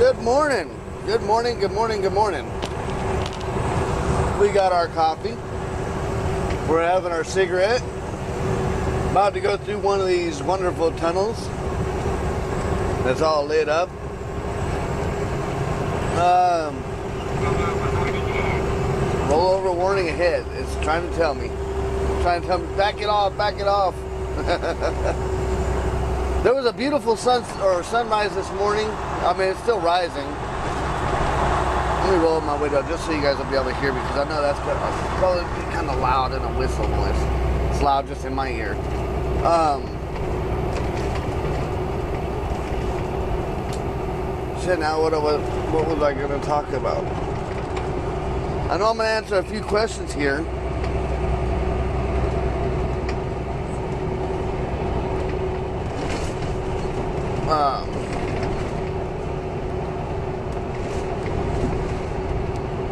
Good morning. Good morning, good morning, good morning. We got our coffee. We're having our cigarette. About to go through one of these wonderful tunnels that's all lit up. Rollover warning ahead. It's trying to tell me. Back it off, back it off. There was a beautiful sunrise this morning. I mean, it's still rising. Let me roll my window just so you guys will be able to hear me, because I know that's probably kind of loud and a whistle noise. It's loud just in my ear. Shit, now what was I going to talk about? I know I'm going to answer a few questions here.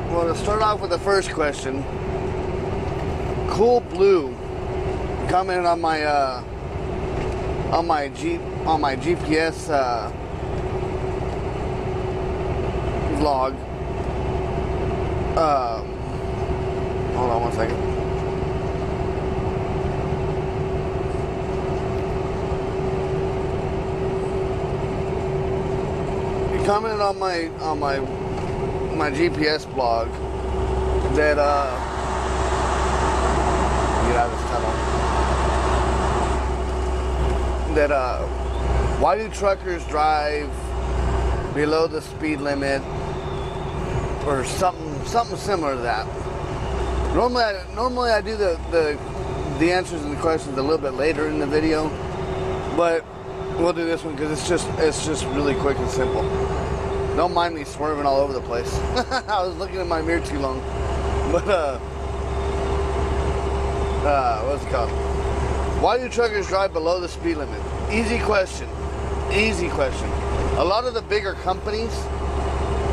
Well, to start off with the first question, Cool Blue commented on my GPS vlog. Hold on one second. He commented on my GPS blog that get out of this tunnel. That why do truckers drive below the speed limit, or something similar to that. Normally I do the answers and the questions a little bit later in the video, but we'll do this one because it's just really quick and simple. Don't mind me swerving all over the place. I was looking at my mirror too long. But what's it called? Why do truckers drive below the speed limit? Easy question. Easy question. A lot of the bigger companies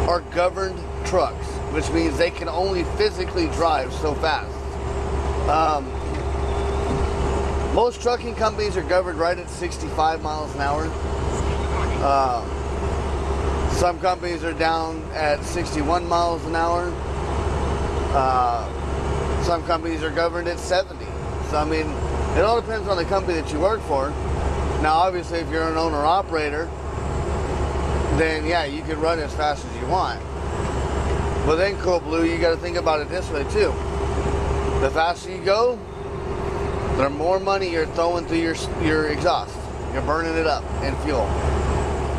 are governed trucks, which means they can only physically drive so fast. Most trucking companies are governed right at 65 miles an hour. Some companies are down at 61 miles an hour. Some companies are governed at 70. So, I mean, it all depends on the company that you work for. Now, obviously, if you're an owner-operator, then, yeah, you can run as fast as you want. But then, Cool Blue, you got to think about it this way, too. The faster you go, the more money you're throwing through your exhaust. You're burning it up in fuel.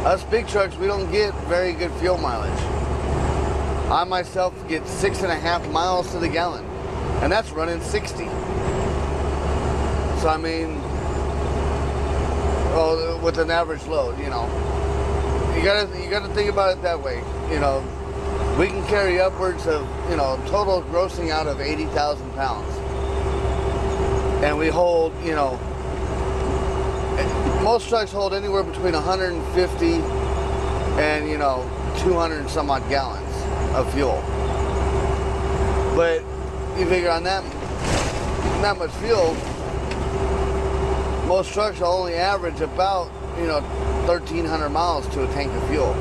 Us big trucks, we don't get very good fuel mileage. I myself get 6.5 miles to the gallon, and that's running 60. So I mean, well, with an average load, you know, you gotta think about it that way. You know, we can carry upwards of, you know, total grossing out of 80,000 pounds, and we hold, you know, most trucks hold anywhere between 150 and, you know, 200 and some odd gallons of fuel. But you figure on that much fuel, most trucks will only average about, you know, 1,300 miles to a tank of fuel.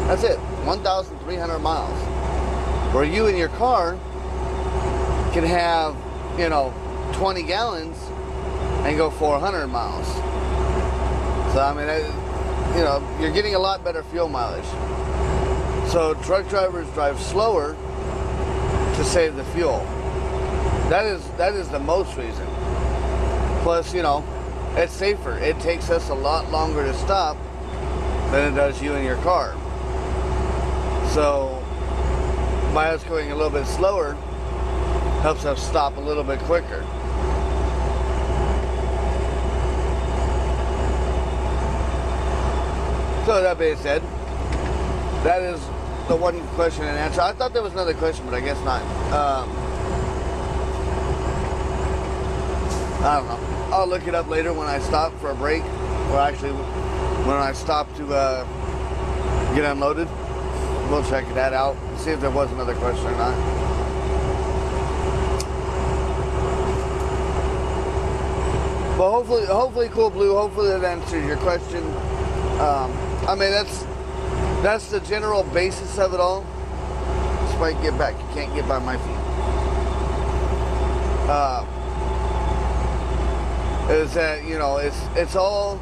That's it, 1,300 miles. Where you in your car can have, you know, 20 gallons and go 400 miles. So, I mean, you know, you're getting a lot better fuel mileage. So, truck drivers drive slower to save the fuel. That is the most reason. Plus, you know, it's safer. It takes us a lot longer to stop than it does you in your car. So, by us going a little bit slower, helps us stop a little bit quicker. So that being said, that is the one question and answer. I thought there was another question, but I guess not. I don't know. I'll look it up later when I stop for a break, or actually when I stop to get unloaded. We'll check that out, see if there was another question or not. But hopefully, Cool Blue, hopefully that answers your question. I mean, that's the general basis of it all. Despite get back, you can't get by my feet. Is that, you know, it's all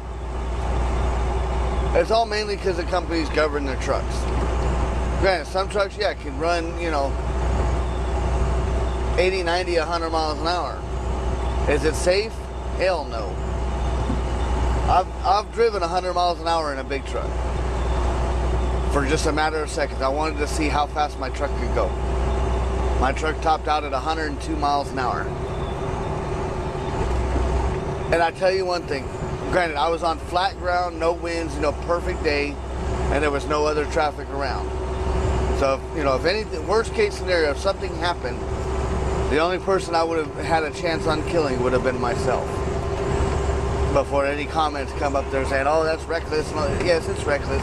mainly because the companies govern their trucks. Granted, some trucks, yeah, can run, you know, 80, 90, 100 miles an hour. Is it safe? Hell no. I've driven 100 miles an hour in a big truck for just a matter of seconds. I wanted to see how fast my truck could go. My truck topped out at 102 miles an hour. And I tell you one thing, granted, I was on flat ground, no winds, you know, perfect day, and there was no other traffic around. So, if, you know, if anything, worst case scenario, if something happened, the only person I would have had a chance on killing would have been myself. Before any comments come up there saying, oh, that's reckless. Yes, it's reckless.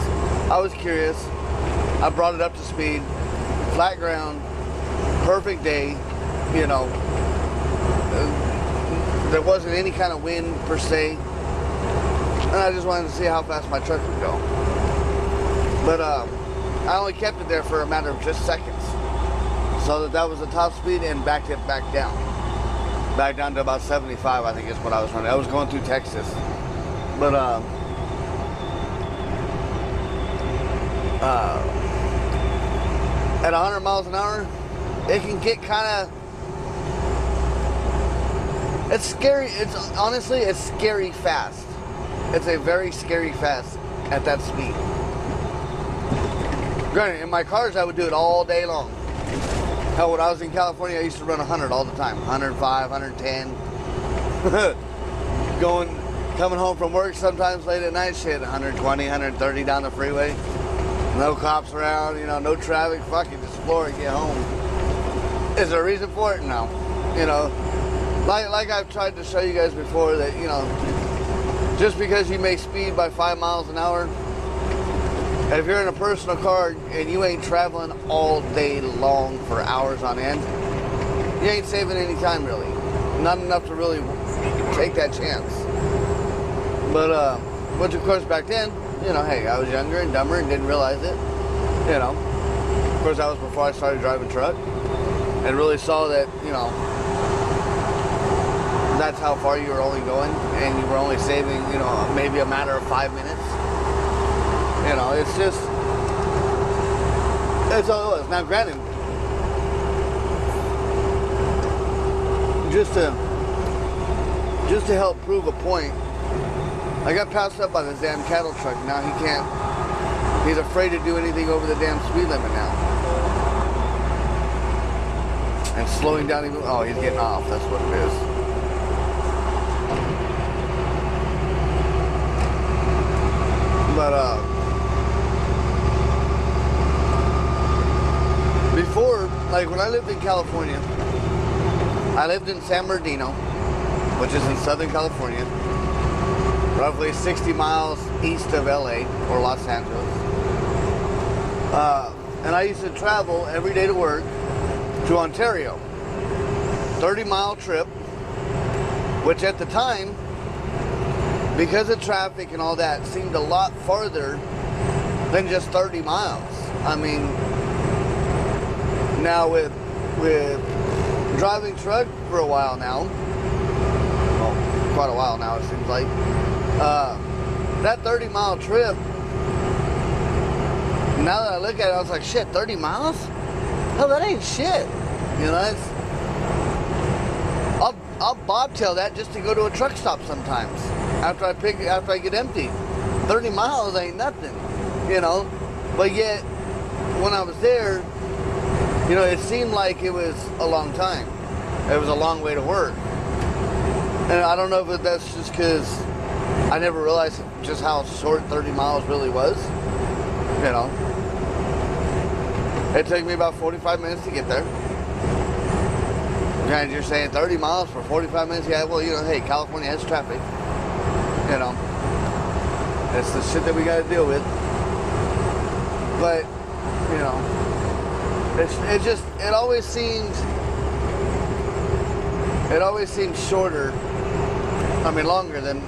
I was curious. I brought it up to speed. Flat ground, perfect day, you know. There wasn't any kind of wind per se. And I just wanted to see how fast my truck would go. But I only kept it there for a matter of just seconds. So that was the top speed, and backed it back down. Back down to about 75, I think is what I was running. I was going through Texas. But at 100 miles an hour, it can get kind of, it's scary. Honestly, it's scary fast. It's a very scary fast at that speed. Granted, in my cars, I would do it all day long. Hell, when I was in California, I used to run 100 all the time. 105, 110. Coming home from work sometimes late at night, shit, 120, 130 down the freeway. No cops around, you know, no traffic. Fuck it, just floor and get home. Is there a reason for it? No. You know, like I've tried to show you guys before, that, you know, just because you may speed by 5 miles an hour, if you're in a personal car and you ain't traveling all day long for hours on end, you ain't saving any time really. Not enough to really take that chance. But, which of course back then, you know, hey, I was younger and dumber and didn't realize it. You know, of course that was before I started driving truck and really saw that, you know, that's how far you were only going and you were only saving, you know, maybe a matter of 5 minutes. You know, it's just, that's all it was. Now, granted, just to help prove a point, I got passed up by this damn cattle truck. Now he can't, he's afraid to do anything over the damn speed limit now. And slowing down even, oh, he's getting off, that's what it is. But, before, like when I lived in California, I lived in San Bernardino, which is in Southern California, roughly 60 miles east of LA or Los Angeles. And I used to travel every day to work to Ontario. 30-mile trip, which at the time, because of traffic and all that, seemed a lot farther than just 30 miles. I mean, now with driving truck for a while now, well, quite a while now it seems like, that 30-mile trip, now that I look at it, I was like, shit, 30 miles? Hell, that ain't shit. You know, it's, I'll bobtail that just to go to a truck stop sometimes after I get empty. 30 miles ain't nothing, you know. But yet, when I was there, you know, it seemed like it was a long time. It was a long way to work. And I don't know if that's just because I never realized just how short 30 miles really was. You know. It took me about 45 minutes to get there. And you're saying 30 miles for 45 minutes? Yeah, well, you know, hey, California has traffic. You know. It's the shit that we got to deal with. But, you know, it always seems shorter, I mean longer than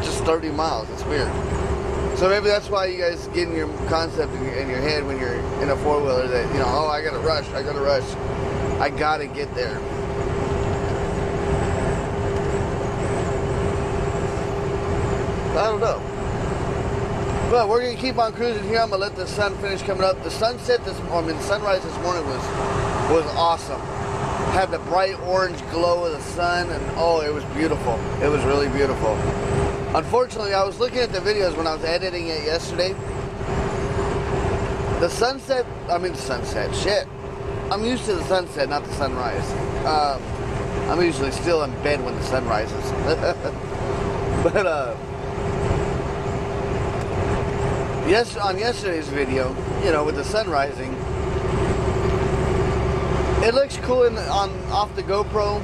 just 30 miles. It's weird. So maybe that's why you guys get in your concept in your head when you're in a four-wheeler that, you know, oh, I gotta rush, I gotta get there. I don't know. But we're gonna keep on cruising here. I'm gonna let the sun finish coming up. The sunset the sunrise this morning was awesome. Had the bright orange glow of the sun, and oh, it was beautiful. It was really beautiful. Unfortunately, I was looking at the videos when I was editing it yesterday. The sunset, shit. I'm used to the sunset, not the sunrise. I'm usually still in bed when the sun rises. But, yes, on yesterday's video, you know, with the sun rising, it looks cool off the GoPro,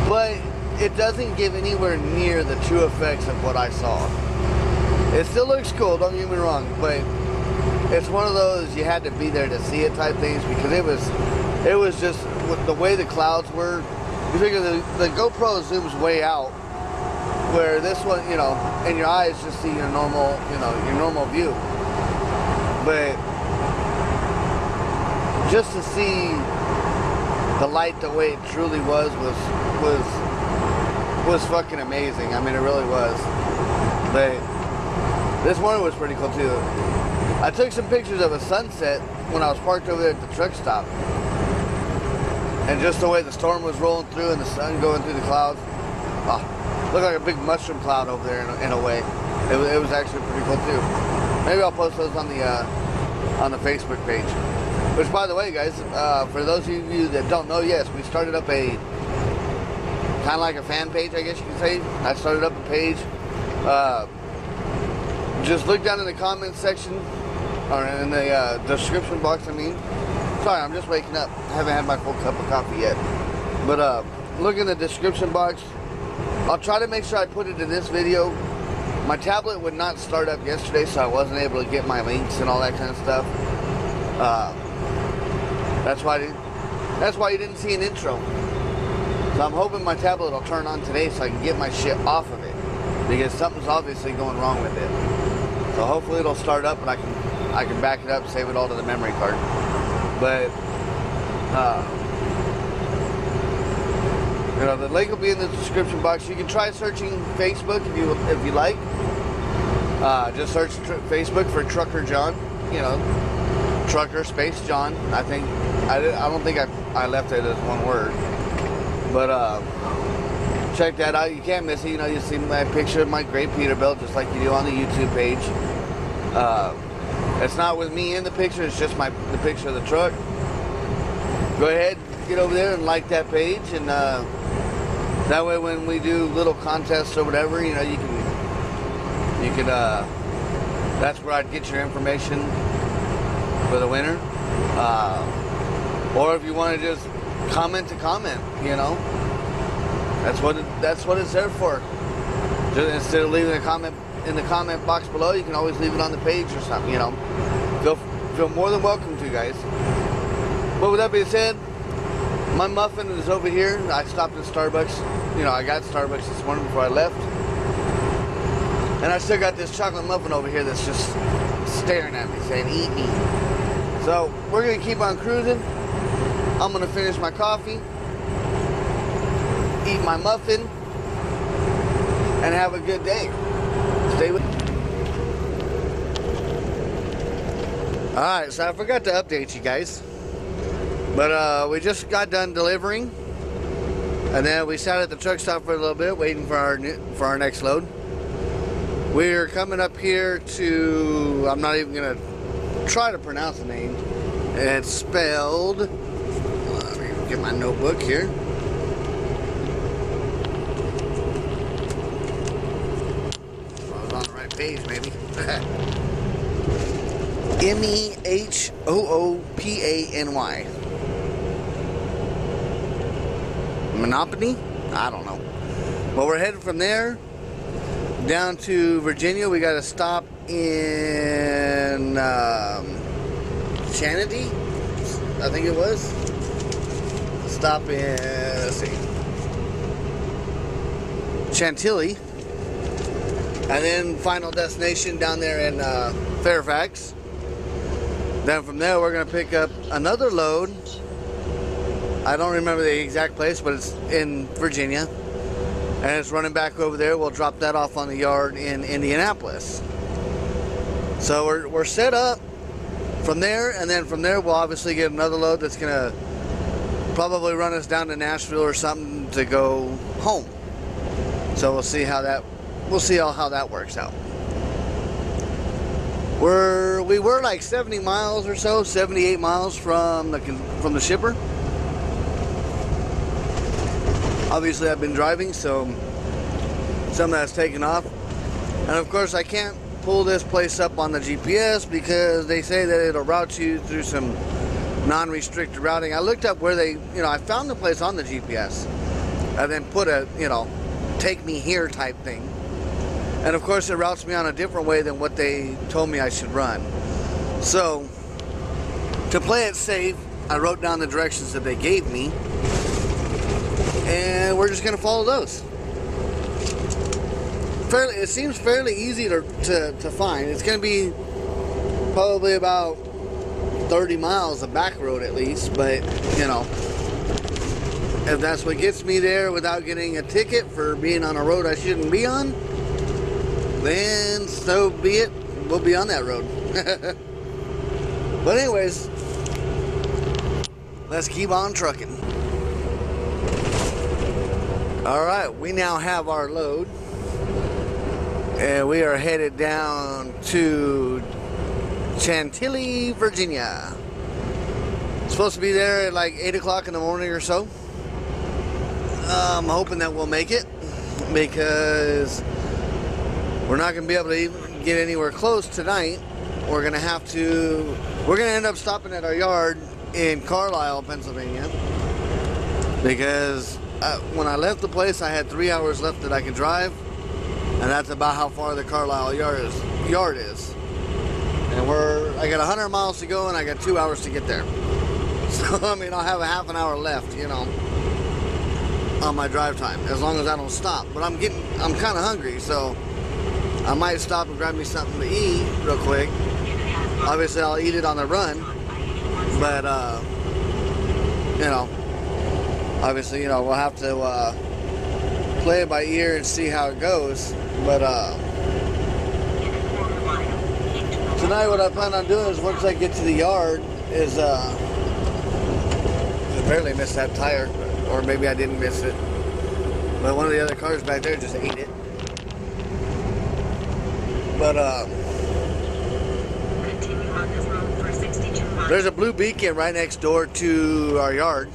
but it doesn't give anywhere near the true effects of what I saw. It still looks cool, don't get me wrong, but it's one of those you had to be there to see it type things, because it was just the way the clouds were. You figure the GoPro zooms way out, where this one, you know, and your eyes just see your normal, you know, your normal view. But just to see the light the way it truly was fucking amazing. I mean, it really was. But this morning was pretty cool too. I took some pictures of a sunset when I was parked over there at the truck stop, and just the way the storm was rolling through and the sun going through the clouds. Oh, looked like a big mushroom cloud over there in a way. It was actually pretty cool too. Maybe I'll post those on the Facebook page. Which, by the way, guys, for those of you that don't know, yes, we started up a kind of like a fan page, I guess you could say. I started up a page. Just look down in the comments section, or in the description box. I mean, sorry, I'm just waking up. I haven't had my full cup of coffee yet. But look in the description box. I'll try to make sure I put it in this video. My tablet would not start up yesterday, so I wasn't able to get my links and all that kind of stuff. That's why you didn't see an intro. So I'm hoping my tablet will turn on today so I can get my shit off of it, because something's obviously going wrong with it. So hopefully it'll start up and I can back it up, save it all to the memory card. But you know, the link will be in the description box. You can try searching Facebook if you like. Just search Facebook for Trucker John. You know, Trucker space John. I don't think I left it as one word. But check that out. You can't miss it. You know, you see my picture of my gray Peterbilt just like you do on the YouTube page. It's not with me in the picture. It's just the picture of the truck. Go ahead, get over there and like that page, and that way when we do little contests or whatever, you know, you can that's where I'd get your information for the winner. Or if you want to just comment to comment, you know, that's what it's there for. Just instead of leaving a comment in the comment box below, you can always leave it on the page or something, you know. Feel more than welcome to, guys. But with that being said, my muffin is over here. I stopped at Starbucks. You know, I got Starbucks this morning before I left. And I still got this chocolate muffin over here that's just staring at me saying, eat me. So, we're going to keep on cruising. I'm going to finish my coffee, eat my muffin, and have a good day. Stay with me. Alright, so I forgot to update you guys. But we just got done delivering. And then we sat at the truck stop for a little bit, waiting for our next load. We're coming up here to, I'm not even going to try to pronounce the name. It's spelled, let me get my notebook here. I was on the right page, maybe. M-E-H-O-O-P-A-N-Y. Monopoly? I don't know. But we're headed from there down to Virginia. We got to stop in Chantilly, I think it was. Stop in, let's see, Chantilly. And then final destination down there in Fairfax. Then from there we're going to pick up another load. I don't remember the exact place, but it's in Virginia. And it's running back over there. We'll drop that off on the yard in Indianapolis. So we're set up from there, and then from there we'll obviously get another load that's going to probably run us down to Nashville or something to go home. So we'll see how that works out. We were like 70 miles or so, 78 miles from the shipper. Obviously I've been driving, so some of that's taken off. And of course I can't pull this place up on the GPS because they say that it'll route you through some non-restricted routing. I looked up where I found the place on the GPS and then put a, take me here type thing. And of course it routes me on a different way than what they told me I should run. So to play it safe, I wrote down the directions that they gave me, and we're just gonna follow those. It seems fairly easy to find. It's gonna be probably about 30 miles of back road at least, but if that's what gets me there without getting a ticket for being on a road I shouldn't be on, then so be it. We'll be on that road. But anyways, let's keep on trucking. Alright, we now have our load, and we are headed down to Chantilly, Virginia. It's supposed to be there at like 8 o'clock in the morning or so. I'm hoping that we'll make it, because we're not going to be able to even get anywhere close tonight. We're going to end up stopping at our yard in Carlisle, Pennsylvania, because when I left the place I had 3 hours left that I could drive, and that's about how far the Carlisle yard is. And I got 100 miles to go and I got 2 hours to get there. So I mean, I'll have a half an hour left, on my drive time, as long as I don't stop. But I'm kind of hungry, so I might stop and grab me something to eat real quick. Obviously I'll eat it on the run, but obviously we'll have to play it by ear and see how it goes. But tonight what I plan on doing is, once I get to the yard, is I barely missed that tire, or maybe I didn't miss it, but one of the other cars back there just ate it. But there's a blue beacon right next door to our yard,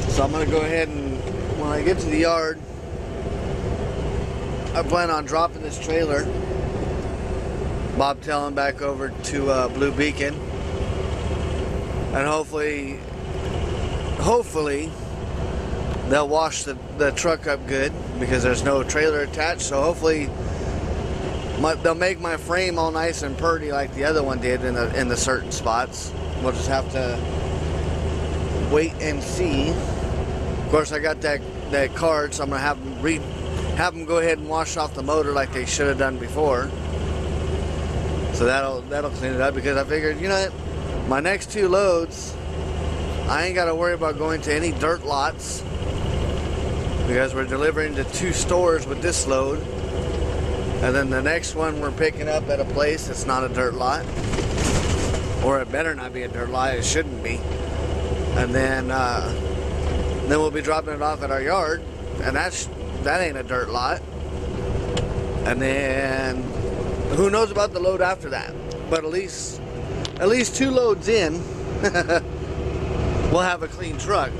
so I'm gonna go ahead and, when I get to the yard, I plan on dropping this trailer, bobtailing back over to Blue Beacon, and hopefully they'll wash the truck up good, because there's no trailer attached. So hopefully they'll make my frame all nice and pretty like the other one did in the certain spots. We'll just have to wait and see. Of course, I got that card, so I'm gonna have them go ahead and wash off the motor like they should have done before. So that'll clean it up, because I figured, my next 2 loads, I ain't got to worry about going to any dirt lots, because we're delivering to 2 stores with this load. And then the next one we're picking up at a place that's not a dirt lot, or it better not be a dirt lot. It shouldn't be. And then we'll be dropping it off at our yard, and that ain't a dirt lot. And then who knows about the load after that? But at least 2 loads in, we'll have a clean truck.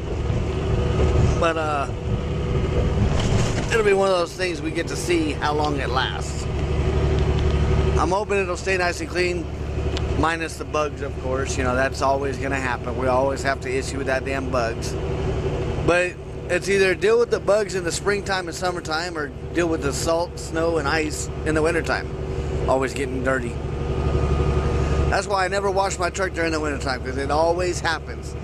But it'll be one of those things we get to see how long it lasts. I'm hoping it'll stay nice and clean, minus the bugs, of course. That's always going to happen. We always have to issue with that damn bugs. But it's either deal with the bugs in the springtime and summertime, or deal with the salt, snow, and ice in the wintertime. Always getting dirty. That's why I never wash my truck during the wintertime, because it always happens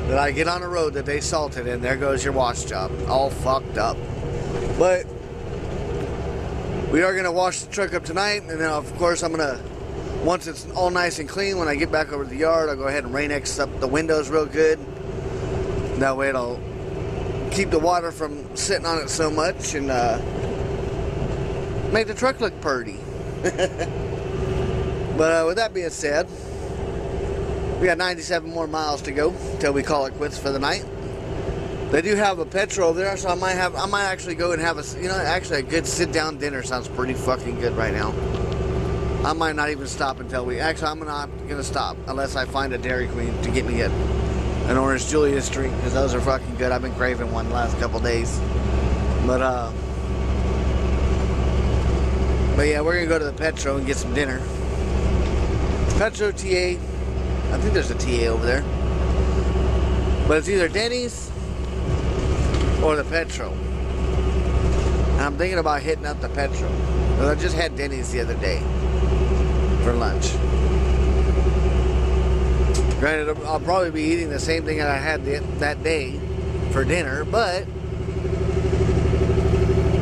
that I get on a road that they salted, and there goes your wash job, all fucked up. But We are gonna wash the truck up tonight, and then of course I'm gonna, once it's all nice and clean, when I get back over to the yard, I'll go ahead and Rain-X up the windows real good. That way it'll keep the water from sitting on it so much and make the truck look purty. But with that being said, we got 97 more miles to go till we call it quits for the night. They do have a petrol there, so I might actually go and have actually a good sit-down dinner sounds pretty fucking good right now. I might not even stop until I'm not gonna stop unless I find a Dairy Queen to get me an Orange Julius drink, because those are fucking good. I've been craving one the last couple days. But yeah, we're gonna go to the Petro and get some dinner. Petro TA. I think there's a TA over there. But it's either Denny's or the Petro. And I'm thinking about hitting up the Petro. Because I just had Denny's the other day for lunch. Granted, I'll probably be eating the same thing that I had that day for dinner, but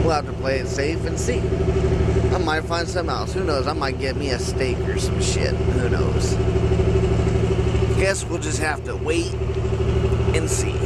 we'll have to play it safe and see. I might find something else. Who knows? I might get me a steak or some shit. Who knows? Guess we'll just have to wait and see.